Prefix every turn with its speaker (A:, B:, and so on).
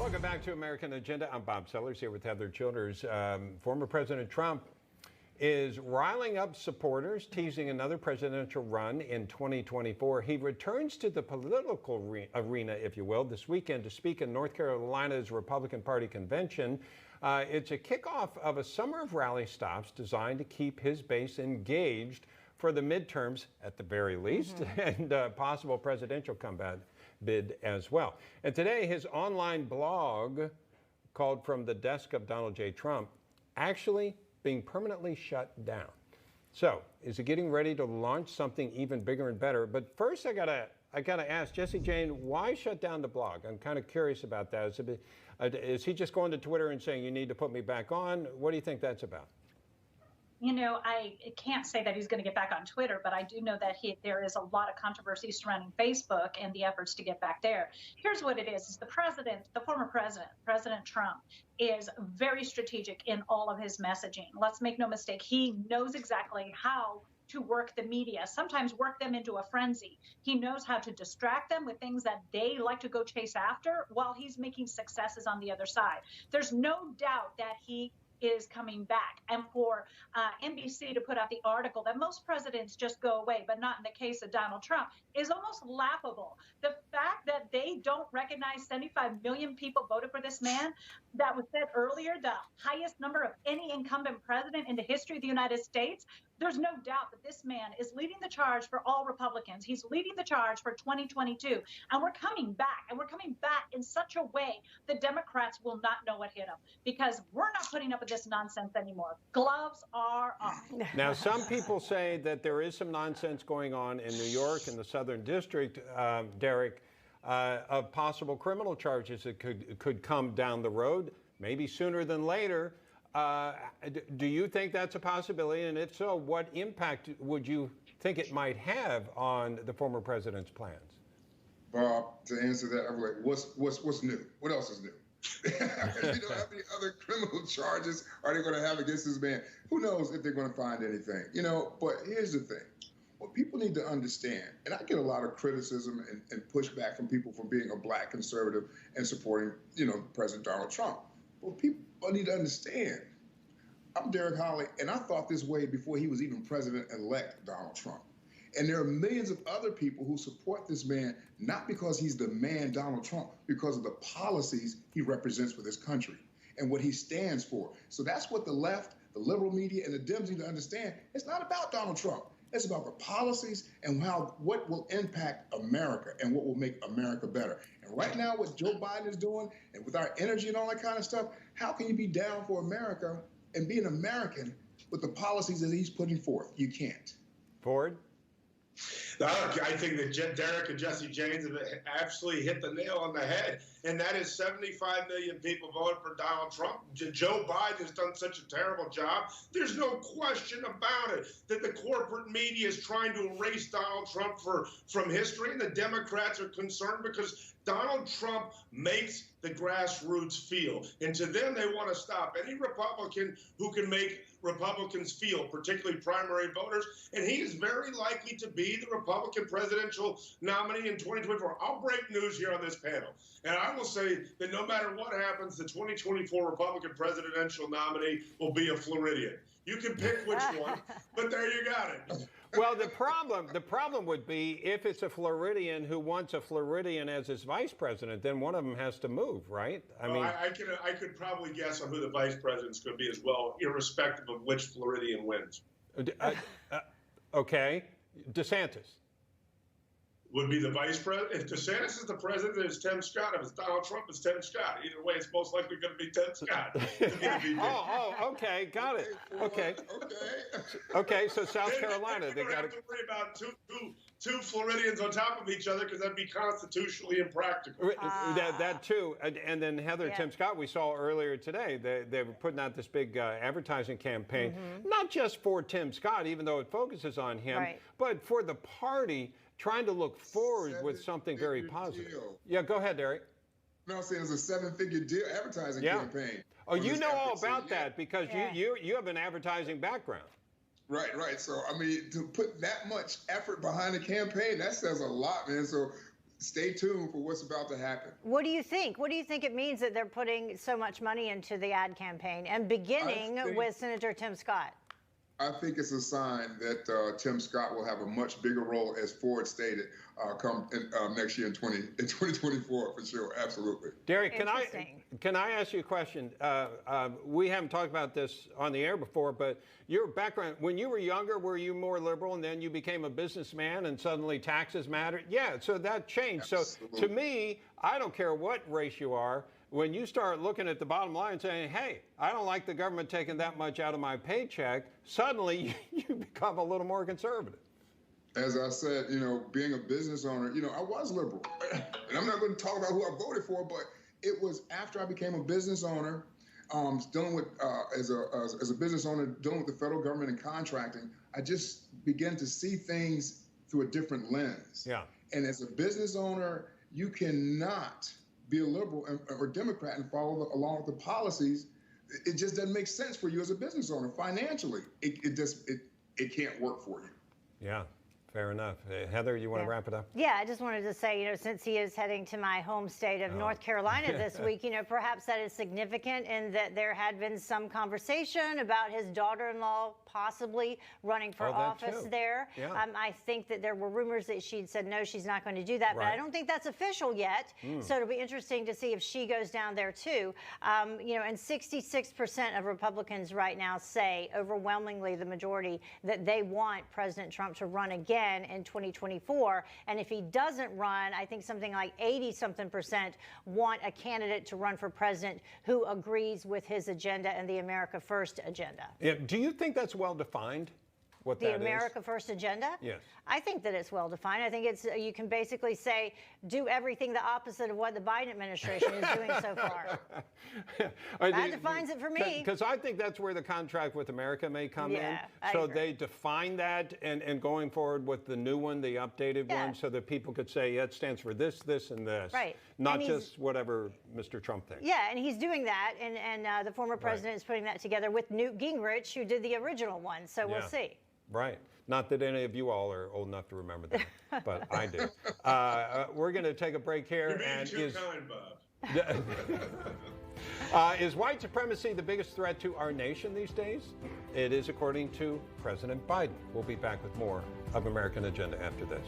A: Welcome back to American Agenda. I'm Bob Sellers here with Heather Childers. Former President Trump is riling up supporters, teasing another presidential run in 2024. He returns to the political arena, if you will, this weekend to speak in North Carolina's Republican Party convention. It's a kickoff of a summer of rally stops designed to keep his base engaged for the midterms, at the very least, and possible presidential comeback bid as well. And today, his online blog, called From the Desk of Donald J. Trump, actually being permanently shut down. So, is he getting ready to launch something even bigger and better? But first, I gotta ask Jesse Jane, why shut down the blog? I'm kind of curious about that. Is he just going to Twitter and saying, you need to put me back on? What do you think that's about?
B: You know, I can't say that he's going to get back on Twitter, but I do know that there is a lot of controversy surrounding Facebook and the efforts to get back there. Here's what it is the former president, President Trump, is very strategic in all of his messaging. Let's make no mistake. He knows exactly how to work the media, sometimes work them into a frenzy. He knows how to distract them with things that they like to go chase after while he's making successes on the other side. There's no doubt that he is coming back. And for NBC to put out the article that most presidents just go away, but not in the case of Donald Trump, is almost laughable. The fact that they don't recognize 75 million people voted for this man, that was said earlier, the highest number of any incumbent president in the history of the United States, there's no doubt that this man is leading the charge for all Republicans. He's leading the charge for 2022. And we're coming back, and we're coming back in such a way the Democrats will not know what hit them, because we're not putting up with this nonsense anymore. Gloves are off.
A: Now, some people say that there is some nonsense going on in New York in the Southern District, Derrick, of possible criminal charges that could come down the road, maybe sooner than later. Do you think that's a possibility? And if so, what impact would you think it might have on the former president's plans?
C: Bob, to answer that, I'm like, what's new? What else is new? You know, how many other criminal charges are they going to have against this man? Who knows if they're going to find anything? You know, but here's the thing. What people need to understand, and I get a lot of criticism and pushback from people for being a black conservative and supporting, you know, President Donald Trump. Well, people need to understand, I'm Derrick Hollie, and I thought this way before he was even President-elect Donald Trump. And there are millions of other people who support this man, not because he's the man Donald Trump, because of the policies he represents for this country and what he stands for. So that's what the left, the liberal media, and the Dems need to understand. It's not about Donald Trump. It's about the policies and what will impact America and what will make America better. And right now, what Joe Biden is doing, and with our energy and all that kind of stuff, how can you be down for America and be an American with the policies that he's putting forth? You can't.
A: Ford?
D: I think that Derrick and Jesse James have absolutely hit the nail on the head, and that is 75 million people voted for Donald Trump. Joe Biden has done such a terrible job. There's no question about it that the corporate media is trying to erase Donald Trump from history, and the Democrats are concerned because Donald Trump makes the grassroots feel. And to them, they want to stop any Republican who can make Republicans feel, particularly primary voters. And he is very likely to be the Republican presidential nominee in 2024. I'll break news here on this panel. And I will say that no matter what happens, the 2024 Republican presidential nominee will be a Floridian. You can pick which one, but there you got it.
A: Well, the problem would be if it's a Floridian who wants a Floridian as his vice president, then one of them has to move, right?
D: I could probably guess on who the vice president's going to be as well, irrespective of which Floridian wins.
A: Okay, DeSantis
D: would be the vice president. If DeSantis is the president, it's Tim Scott. If it's Donald Trump, it's Tim Scott. Either way, it's most likely going to be Tim Scott.
A: Okay, got it. Okay, so South Carolina, they got
D: to worry about two Floridians on top of each other because that'd be constitutionally impractical.
A: That too, and then Heather, Tim Scott, we saw earlier today, they were putting out this big advertising campaign, not just for Tim Scott, even though it focuses on him, but for the party, trying to look forward with something very positive. Yeah, go ahead, Derrick.
C: No, I'm saying it's a seven-figure deal advertising campaign.
A: Oh, you know all about that because you have an advertising background.
C: Right. So, I mean, to put that much effort behind a campaign, that says a lot, man. So stay tuned for what's about to happen.
E: What do you think? What do you think it means that they're putting so much money into the ad campaign and beginning with Senator Tim Scott?
C: I think it's a sign that Tim Scott will have a much bigger role, as Ford stated, come next year in 2024 for sure. Absolutely.
A: Derrick, can I ask you a question? We haven't talked about this on the air before, but your background, when you were younger, were you more liberal and then you became a businessman and suddenly taxes mattered? Yeah, so that changed.
C: Absolutely.
A: So to me, I don't care what race you are. When you start looking at the bottom line and saying, hey, I don't like the government taking that much out of my paycheck, suddenly you become a little more conservative.
C: As I said, being a business owner, I was liberal. And I'm not going to talk about who I voted for, but it was after I became a business owner, dealing with, as a business owner, dealing with the federal government and contracting, I just began to see things through a different lens.
A: Yeah.
C: And as a business owner, you cannot be a liberal or Democrat and follow along with the policies. It just doesn't make sense for you as a business owner financially. It can't work for you.
A: Yeah. Fair enough. Heather, you want to wrap it up?
E: Yeah, I just wanted to say, since he is heading to my home state of North Carolina this week, perhaps that is significant in that there had been some conversation about his daughter-in-law possibly running for office there.
A: Yeah.
E: I think that there were rumors that she'd said, no, she's not going to do that, but I don't think that's official yet. So it'll be interesting to see if she goes down there too. And 66% of Republicans right now say, overwhelmingly the majority, that they want President Trump to run again in 2024. And if he doesn't run, I think something like 80-something% want a candidate to run for president who agrees with his agenda and the America First agenda.
A: Yeah. Do you think that's well defined? What that is?
E: The America First agenda?
A: Yes.
E: I think that it's well defined. I think you can basically say, do everything the opposite of what the Biden administration is doing so far. That defines it for me.
A: Because I think that's where the contract with America may come in. So they define that and going forward with the new one, the updated one, so that people could say, yeah, it stands for this, this, and this.
E: Right.
A: Not just whatever Mr. Trump thinks.
E: Yeah, and he's doing that. And the former president is putting that together with Newt Gingrich, who did the original one. So we'll see.
A: Right. Not that any of you all are old enough to remember that, but I do. We're going to take a break here.
D: You're being too kind, Bob.
A: Is white supremacy the biggest threat to our nation these days? It is, according to President Biden. We'll be back with more of American Agenda after this.